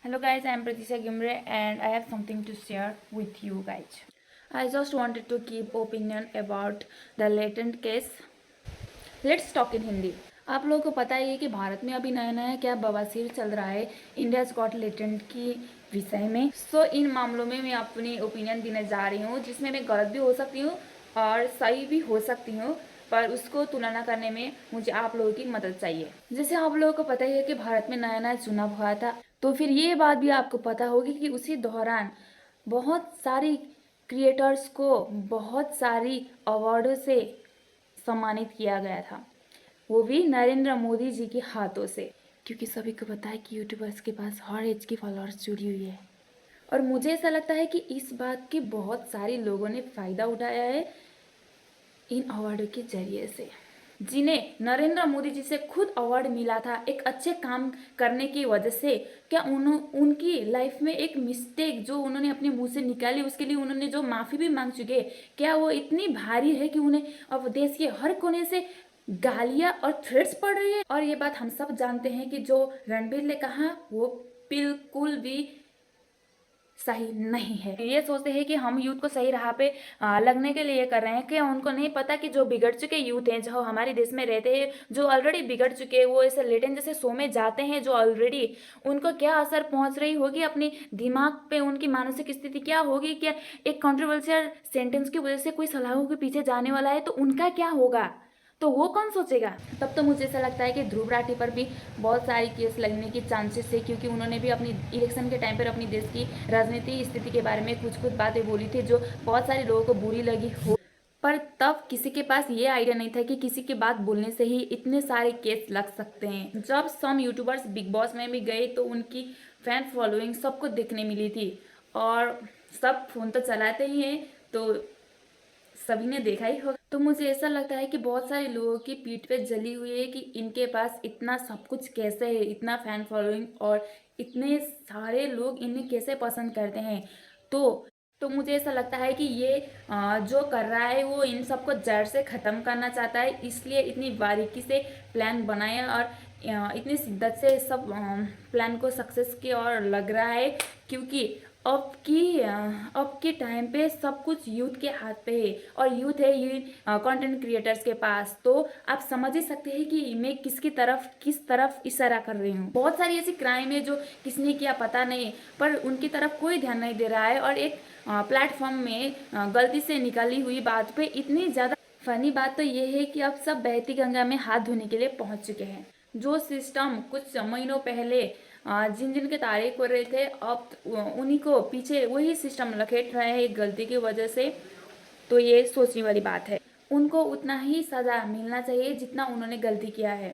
Hello guys, I am Pratisha Gimre and I have something to share with you guys. I just wanted to keep opinion about the latent case. Let's talk in Hindi. आप लोगों को पता ही है कि भारत में अभी नया नया क्या बवासीर चल रहा है इंडियाज गॉट लेटेंट की विषय में. सो इन मामलों में मैं अपनी ओपिनियन देने जा रही हूँ जिसमें मैं गलत भी हो सकती हूँ और सही भी हो सकती हूँ, पर उसको तुलना करने में मुझे आप लोगों की मदद चाहिए. जैसे आप लोगों को पता ही है कि भारत में नया नया चुनाव हुआ था, तो फिर ये बात भी आपको पता होगी कि उसी दौरान बहुत सारी क्रिएटर्स को बहुत सारी अवार्डों से सम्मानित किया गया था, वो भी नरेंद्र मोदी जी के हाथों से. क्योंकि सभी को पता है कि यूट्यूबर्स के पास हर एज की फॉलोअर्स जुड़ी हुई है और मुझे ऐसा लगता है कि इस बात के बहुत सारे लोगों ने फ़ायदा उठाया है इन अवार्डों के जरिए से, जिन्हें नरेंद्र मोदी जी से खुद अवार्ड मिला था एक अच्छे काम करने की वजह से. क्या उनकी लाइफ में एक मिस्टेक जो उन्होंने अपने मुंह से निकाली उसके लिए उन्होंने जो माफ़ी भी मांग चुके, क्या वो इतनी भारी है कि उन्हें अब देश के हर कोने से गालियां और थ्रेट्स पड़ रही है. और ये बात हम सब जानते हैं कि जो रणबीर ने कहा वो बिल्कुल भी सही नहीं है. ये सोचते हैं कि हम यूथ को सही राह पे लगने के लिए कर रहे हैं. क्या उनको नहीं पता कि जो बिगड़ चुके यूथ हैं, जो हमारे देश में रहते हैं, जो ऑलरेडी बिगड़ चुके हैं, वो ऐसे लेटेंट जैसे शो में जाते हैं, जो ऑलरेडी उनको क्या असर पहुंच रही होगी अपनी दिमाग पे, उनकी मानसिक स्थिति क्या होगी. क्या एक कंट्रोवर्शियल सेंटेंस की वजह से कोई सलाहों के पीछे जाने वाला है तो उनका क्या होगा, तो वो कौन सोचेगा. तब तो मुझे ऐसा लगता है कि ध्रुव राठी पर भी बहुत सारी केस लगने की चांसेस है, क्योंकि उन्होंने भी अपनी इलेक्शन के टाइम पर अपनी देश की राजनीतिक स्थिति के बारे में कुछ बातें बोली थी जो बहुत सारे लोगों को बुरी लगी हो. पर तब किसी के पास ये आइडिया नहीं था कि किसी की बात बोलने से ही इतने सारे केस लग सकते हैं. जब सम यूट्यूबर्स बिग बॉस में भी गए तो उनकी फैन फॉलोइंग सबको देखने मिली थी और सब फोन तो चलाते ही हैं, तो सभी ने देखा ही होगा. तो मुझे ऐसा लगता है कि बहुत सारे लोगों की पीठ पे जली हुई है कि इनके पास इतना सब कुछ कैसे है, इतना फैन फॉलोइंग और इतने सारे लोग इन्हें कैसे पसंद करते हैं. तो मुझे ऐसा लगता है कि ये जो कर रहा है वो इन सबको जड़ से ख़त्म करना चाहता है, इसलिए इतनी बारीकी से प्लान बनाया और इतनी शिद्दत से सब प्लान को सक्सेस की ओर लग रहा है. क्योंकि अब के टाइम पे सब कुछ यूथ के हाथ पे है और यूथ है ये कंटेंट क्रिएटर्स के पास. तो आप समझ ही सकते हैं कि मैं किस तरफ इशारा कर रही हूँ. बहुत सारी ऐसी क्राइम है जो किसने किया पता नहीं, पर उनकी तरफ कोई ध्यान नहीं दे रहा है और एक प्लेटफॉर्म में गलती से निकाली हुई बात पे इतनी ज़्यादा. फनी बात तो ये है कि अब सब बहती गंगा में हाथ धोने के लिए पहुंच चुके हैं. जो सिस्टम कुछ महीनों पहले जिन जिन के तारीफ कर रहे थे, अब उन्हीं को पीछे वही सिस्टम लखेट रहे हैं एक गलती की वजह से. तो ये सोचने वाली बात है. उनको उतना ही सज़ा मिलना चाहिए जितना उन्होंने गलती किया है.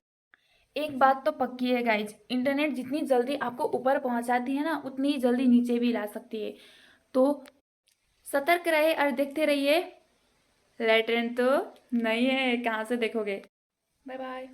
एक बात तो पक्की है गाइज, इंटरनेट जितनी जल्दी आपको ऊपर पहुंचाती है ना उतनी ही जल्दी नीचे भी ला सकती है. तो सतर्क रहे और देखते रहिए. लेटेंट तो नहीं है, कहाँ से देखोगे. Bye bye.